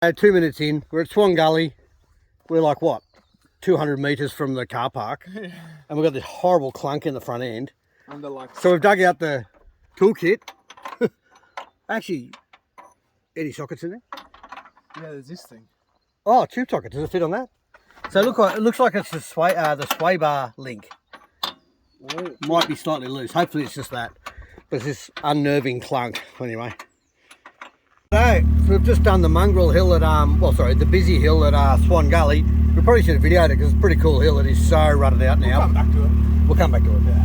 2 minutes in, we're at Swan Gully. We're like, what, 200 metres from the car park. And we've got this horrible clunk in the front end. So we've dug out the toolkit. Actually, any sockets in there? Yeah, there's this thing. Oh, tube socket. Does it fit on that? So it looks like it's the sway bar link. Oh. Might be slightly loose. Hopefully it's just that. But it's this unnerving clunk anyway. So we've just done the mongrel hill at the busy hill at Swan Gully. We probably should have videoed it because it's a pretty cool hill. It is so rutted out now. We'll come back to it. We'll come back to it. Yeah.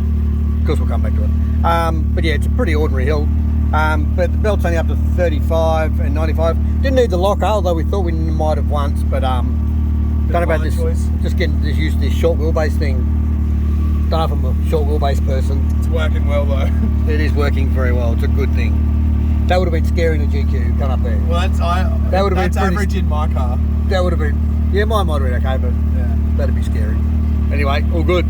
Of course we'll come back to it. But yeah, it's a pretty ordinary hill. But the belt's only up to 35 and 95. Didn't need the locker, although we thought we might have once. But don't know about this. Just getting used to this short wheelbase thing. Don't know if I'm a short wheelbase person. It's working well though. It is working very well. It's a good thing. That would have been scary in a GQ coming up there. Well, that's average in my car. That would have been, yeah, mine might have been okay, but yeah, that'd be scary. Anyway, all good.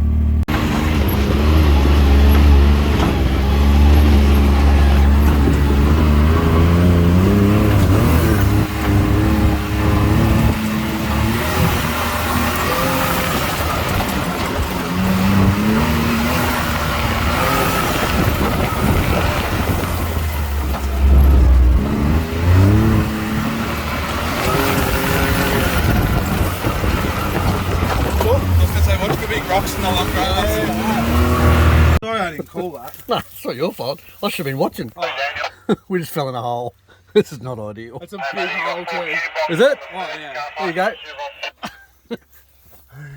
Rocks in the long grass. Sorry I didn't call that. No, it's not your fault. I should have been watching. Oh. We just fell in a hole. This is not ideal. It's a big hole too. Is it? Oh yeah. There you go.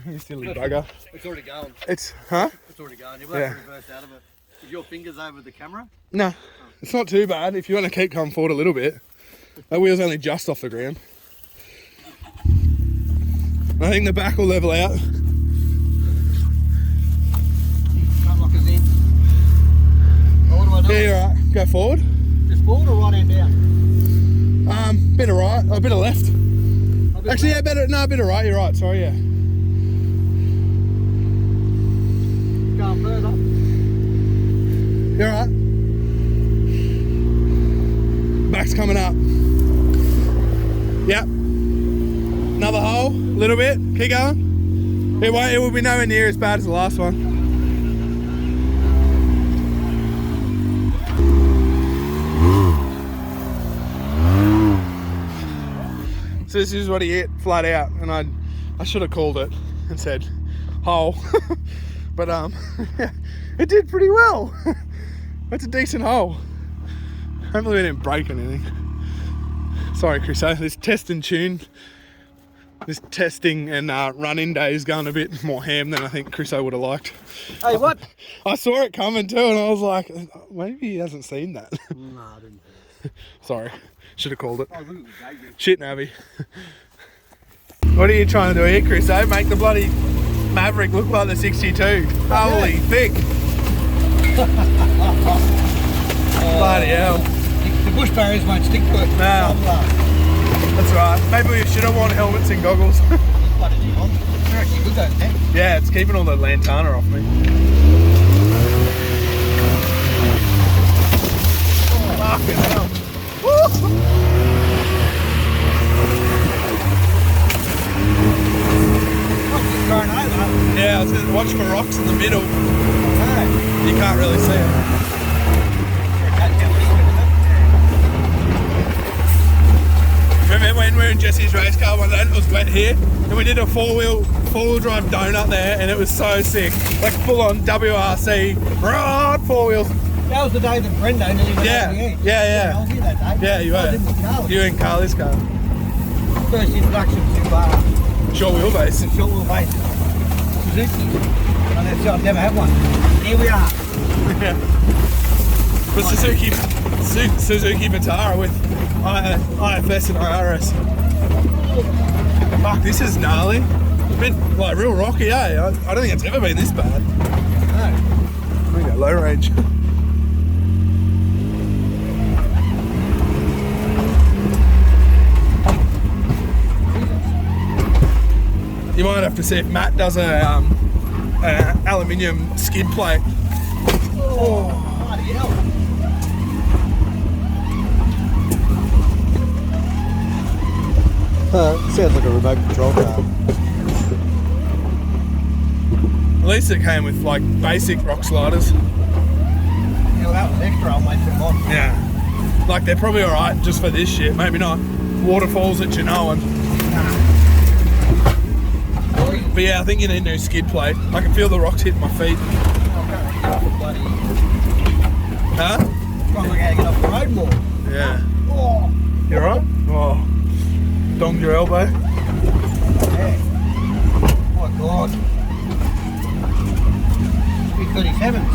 You silly bugger. It's already going. It's already going. You'll have to reverse out of it. Is your fingers over the camera? No, it's not too bad. If you want to keep coming forward a little bit. That wheel's only just off the ground. I think the back will level out. Yeah, you're right. Go forward. Just forward or right hand down? Bit of right, a bit of left. Actually, yeah, bit of right. You're right. Sorry, yeah. Going further. You're right. Back's coming up. Yep. Another hole. A little bit. Keep going. It won't. It will be nowhere near as bad as the last one. So this is what he hit flat out, and I should have called it and said hole, but yeah, it did pretty well. That's a decent hole. Hopefully we didn't break anything. Sorry, Chris. This test and tune, this testing and run-in day is going a bit more ham than I think Chriso would have liked. Hey, what? I saw it coming too, and I was like, maybe he hasn't seen that. No, I didn't. Sorry. Should have called it. Oh, look at the Shit, Nabby. What are you trying to do here, Chris? Eh? Make the bloody Maverick look like the 62. Holy thick. Bloody hell. The bush barriers won't stick to it. No. That's right. Maybe we should have worn helmets and goggles. Yeah, it's keeping all the lantana off me. Fucking hell. Yeah, I was going to watch for rocks in the middle. You can't really see it. Remember when we were in Jesse's race car one day and it was wet here? And we did a four-wheel drive donut there and it was so sick. Like full on WRC, right, four wheels. That was the day that Brendo nearly went over the edge. Yeah. I was here that day. Yeah, you were. You were in Carly's car. First introduction to short wheelbase. Short wheelbase Suzuki. And I've never had one. Here we are. Yeah. The Suzuki Vitara with IFS and IRS. Fuck, this is gnarly. It's been like real rocky, eh? I don't think it's ever been this bad. No. We go low range. You might have to see if Matt does an aluminium skid plate. Oh, bloody hell. Sounds like a remote control car. At least it came with like basic rock sliders. Yeah, well, that was extra. I'll make them on. Yeah. Like they're probably alright just for this shit. Maybe not waterfalls at Genoa. But yeah, I think you need a new skid plate. I can feel the rocks hitting my feet. Huh? Trying to get off the road more. Yeah. Oh. You alright? Oh. Donged your elbow. Yeah. Oh my god. Big 37s.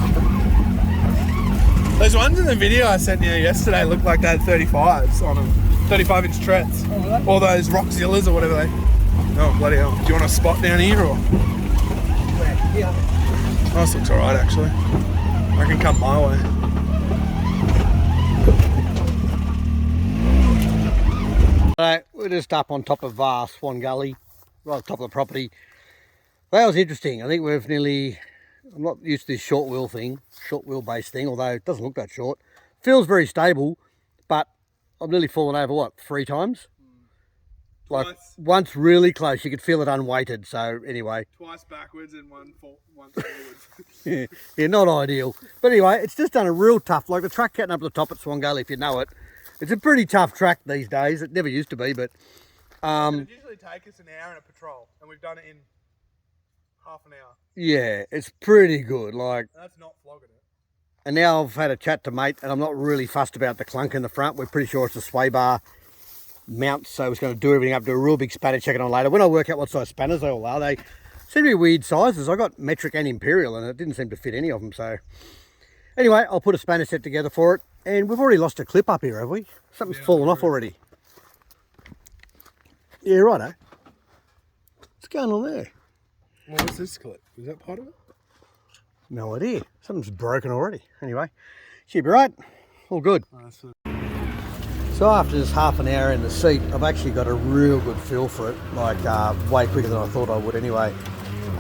Those ones in the video I sent you yesterday looked like they had 35s on them. 35-inch treads. Oh, really? Or those Rockzillas or whatever they... Oh, bloody hell. Do you want a spot down here or...? Where? Yeah. Oh, this looks alright actually. I can come my way. Right, we're just up on top of Swan Gully, right on top of the property. That was interesting. I think we've nearly... I'm not used to this short wheel base thing, although it doesn't look that short. Feels very stable, but I've nearly fallen over, what, 3 times? Like, once really close, you could feel it unweighted, so anyway. Twice backwards and once forwards. Yeah, not ideal. But anyway, it's just done a real tough, like the track getting up to the top at Swan Gully, if you know it. It's a pretty tough track these days. It never used to be, but... It usually take us an hour in a patrol, and we've done it in half an hour. Yeah, it's pretty good, like... That's not flogging it. And now I've had a chat to mate, and I'm not really fussed about the clunk in the front. We're pretty sure it's a sway bar mount, so it's going to do everything up, do a real big spanner, check it on later. When I work out what size spanners they all are, they seem to be weird sizes. I got metric and imperial, and it didn't seem to fit any of them, so... Anyway, I'll put a spanner set together for it, and we've already lost a clip up here, have we? Something's fallen off already. Yeah, righto. What's going on there? What was this clip? Was that part of it? No idea. Something's broken already. Anyway, should be right. All good. So after this half an hour in the seat, I've actually got a real good feel for it, like way quicker than I thought I would anyway.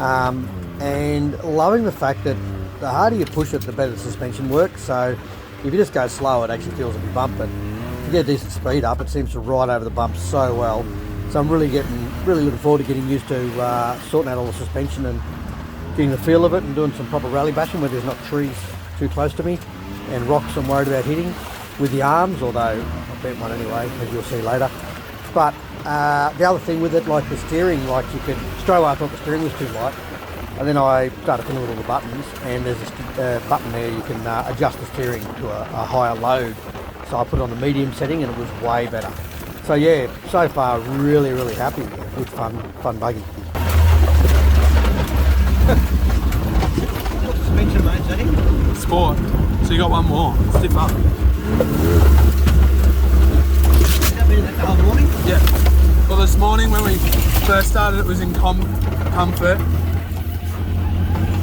And loving the fact that the harder you push it, the better the suspension works. So if you just go slow, it actually feels a bit bump, but if you get a decent speed up, it seems to ride over the bumps so well. So I'm really looking forward to getting used to sorting out all the suspension and getting the feel of it and doing some proper rally bashing where there's not trees too close to me and rocks I'm worried about hitting with the arms, although I bent one anyway, as you'll see later. But the other thing with it, like the steering, like you could, straight away I thought the steering was too light. And then I started fiddling with all the buttons, and there's a button there you can adjust the steering to a higher load. So I put it on the medium setting and it was way better. So yeah, so far really, really happy with it. Good fun buggy. What suspension mode setting? Sport. So you got one more. Stiff up. Has that been the whole morning? Yeah. Well, this morning when we first started, it was in comfort.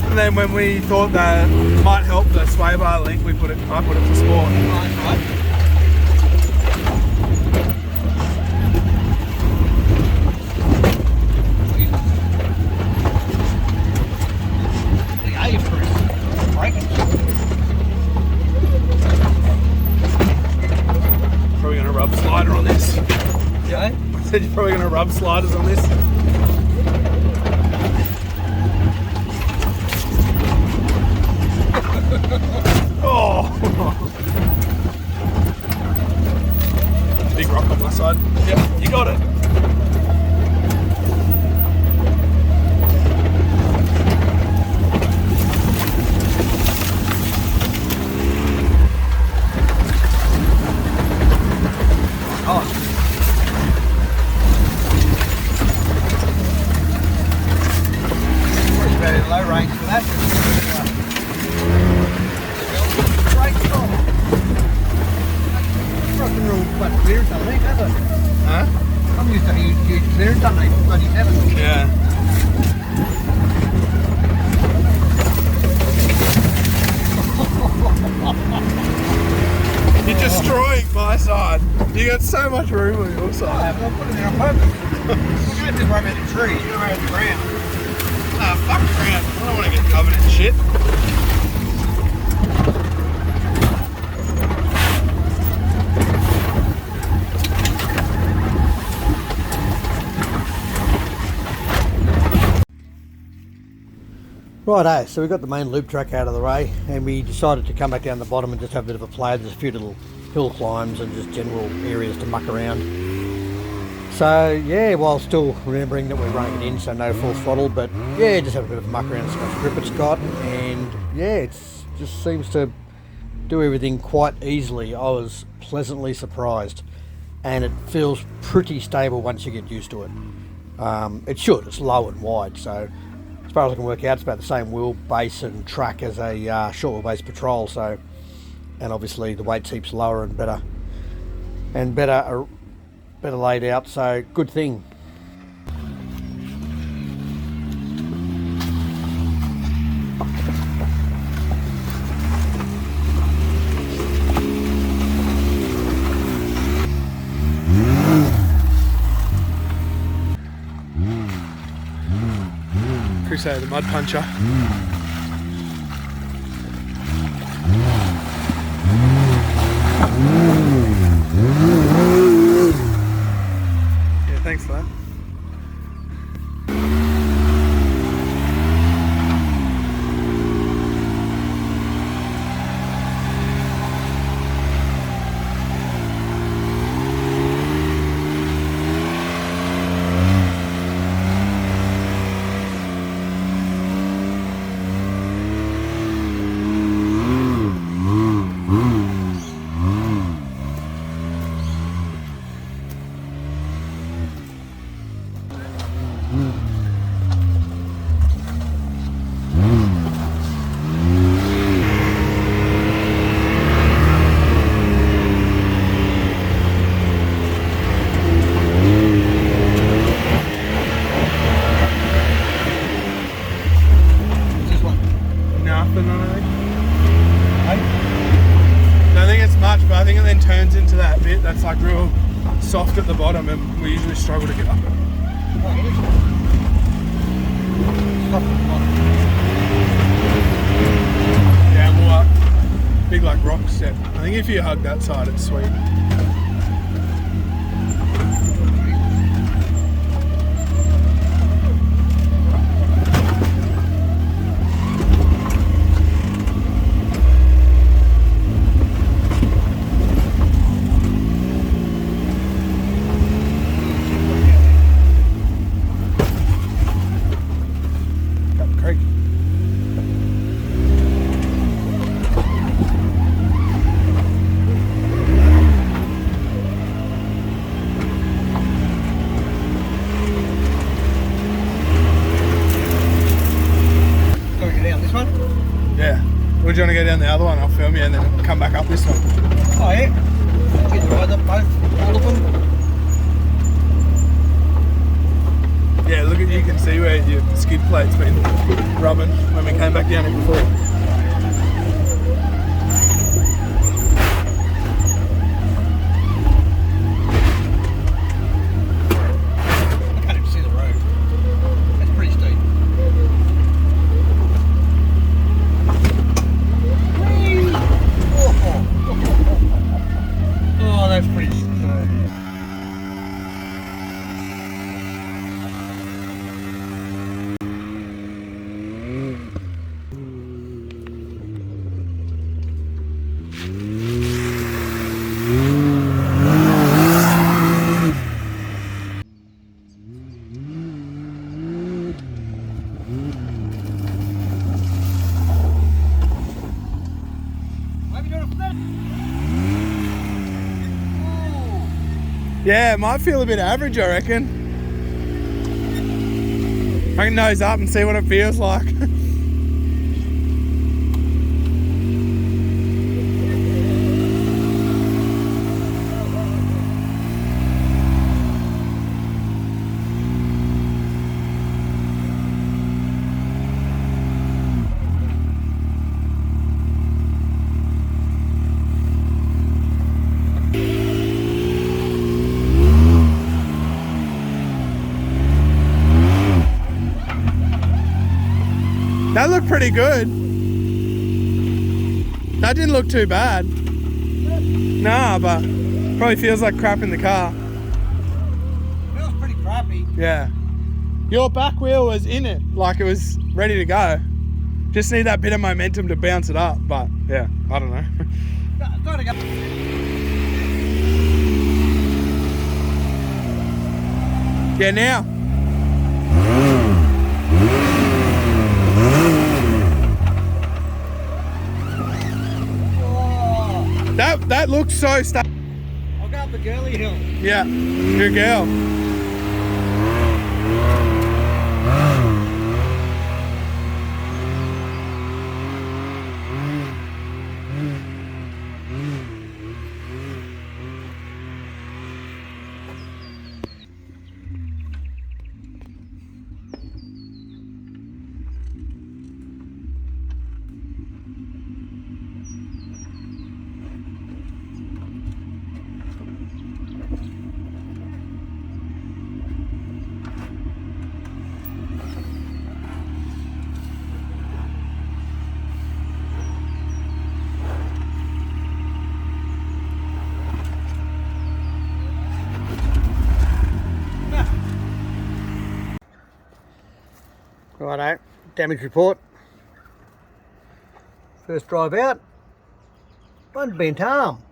And then when we thought that might help the sway bar link, I put it to sport. Right. Probably going to rub slider on this. Yeah? I said you're probably going to rub sliders on this. Oh! Big rock on my side. Yep, you got it. Low range for that. Clearance underneath, has it? Huh? I'm used to huge clearance underneath, 37. Yeah. You're destroying my side. You got so much room on your side. I'll put it there on purpose. You don't have to worry about the trees, you don't worry about the ground. Nah, fuck the ground. I don't want to get covered in shit. Righto, so we got the main loop track out of the way, and we decided to come back down the bottom and just have a bit of a play. There's a few little hill climbs and just general areas to muck around. So yeah, while still remembering that we're running it in, so no full throttle, but yeah, just have a bit of a muck around, see how much grip it's got, and yeah, it just seems to do everything quite easily. I was pleasantly surprised, and it feels pretty stable once you get used to it. It should, it's low and wide, so as far as I can work out, it's about the same wheelbase and track as a short wheelbase Patrol, so, and obviously the weight heaps lower and better laid out, so good thing. Crusader, the mud puncher. Yeah, thanks for that. I think it then turns into that bit that's like real soft at the bottom, and we usually struggle to get up it. Yeah, more big like rock step. I think if you hug that side, it's sweet. Would you want to go down the other one? I'll film you and then come back up this one. Oh yeah? Get to ride up both, all of them. Yeah, look at you can see where your skid plate's been rubbing when we came back down it before. Yeah, it might feel a bit average, I reckon. I can nose up and see what it feels like. That looked pretty good. That didn't look too bad. Nah, but probably feels like crap in the car. Feels pretty crappy. Yeah. Your back wheel was in it, like it was ready to go. Just need that bit of momentum to bounce it up, but yeah, I don't know. Yeah, now. That looks so stuck. I'll go up the girly hill. Yeah, good girl. Righto, damage report. First drive out, one bent arm.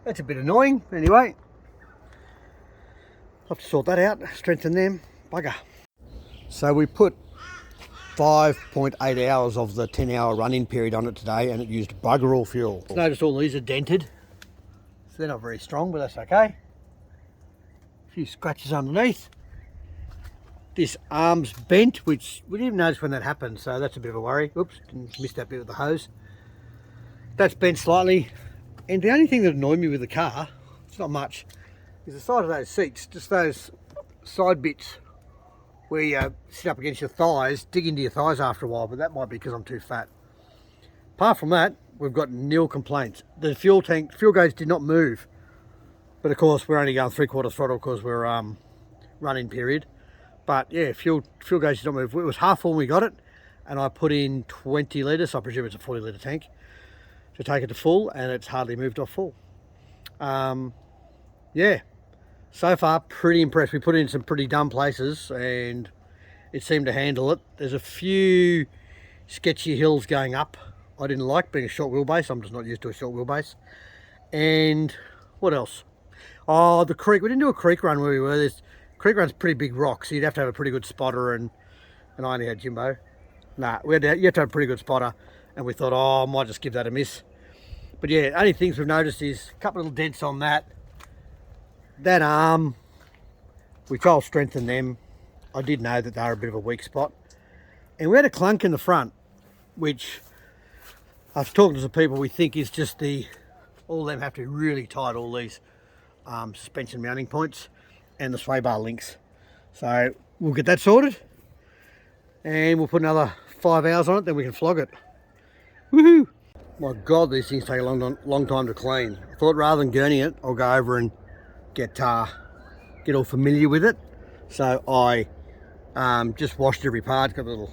That's a bit annoying, anyway. I'll have to sort that out, strengthen them, bugger. So we put 5.8 hours of the 10-hour run-in period on it today, and it used bugger all fuel. Notice all these are dented, so they're not very strong, but that's okay. A few scratches underneath. This arm's bent, which we didn't even notice when that happened, so that's a bit of a worry. Oops, missed that bit with the hose. That's bent slightly, and the only thing that annoyed me with the car, it's not much, is the side of those seats, just those side bits where you sit up against your thighs, dig into your thighs after a while, but that might be because I'm too fat. Apart from that, we've got nil complaints. The fuel gauge did not move, but of course we're only going 3/4 throttle because we're running period. But yeah, fuel gauge did not move. It was half full when we got it, and I put in 20 litres, I presume it's a 40 litre tank, to take it to full, and it's hardly moved off full. Yeah, so far pretty impressed. We put it in some pretty dumb places and it seemed to handle it. There's a few sketchy hills going up I didn't like, being a short wheelbase. I'm just not used to a short wheelbase. And what else? Oh, the creek. We didn't do a creek run where we were. This creek run's pretty big rocks, so you'd have to have a pretty good spotter, and I only had Jimbo. Nah, you have to have a pretty good spotter, and we thought, oh, I might just give that a miss. But yeah, only things we've noticed is a couple of little dents on that arm, which I'll strengthen them. I did know that they were a bit of a weak spot. And we had a clunk in the front, which I've talked to some people, we think is just all them have to be really tight, all these suspension mounting points and the sway bar links. So we'll get that sorted and we'll put another 5 hours on it, then we can flog it. Woohoo! My God, these things take a long time to clean. I thought rather than gurning it, I'll go over and get all familiar with it. So I just washed every part, got a little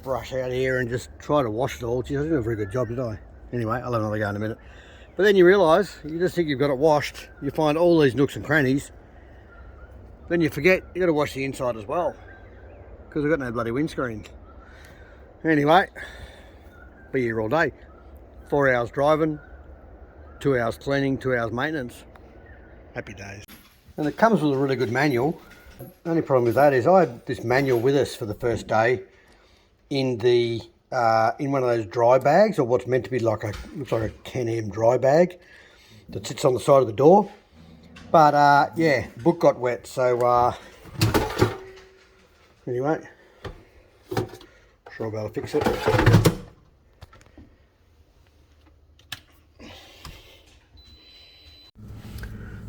brush out here and just try to wash it all. Geez, I didn't do a very good job, did I? Anyway, I'll have another go in a minute. But then you realise, you just think you've got it washed, you find all these nooks and crannies, then you forget you've got to wash the inside as well, because I've got no bloody windscreen. Anyway, be here all day. 4 hours driving, 2 hours cleaning, 2 hours maintenance. Happy days. And it comes with a really good manual. The only problem with that is I had this manual with us for the first day in one of those dry bags, or what's meant to be looks like a Can-Am dry bag that sits on the side of the door. But yeah, the book got wet, so anyway, sure I'll be able to fix it.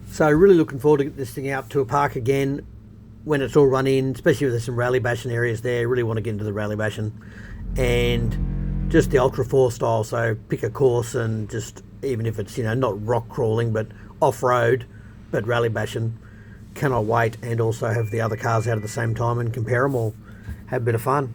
So really looking forward to get this thing out to a park again when it's all run in, especially if there's some rally bashing areas there. Really want to get into the rally bashing and just the Ultra 4 style. So pick a course and just, even if it's, not rock crawling, but off-road, but rally bashing. Cannot wait, and also have the other cars out at the same time and compare them all. Have a bit of fun.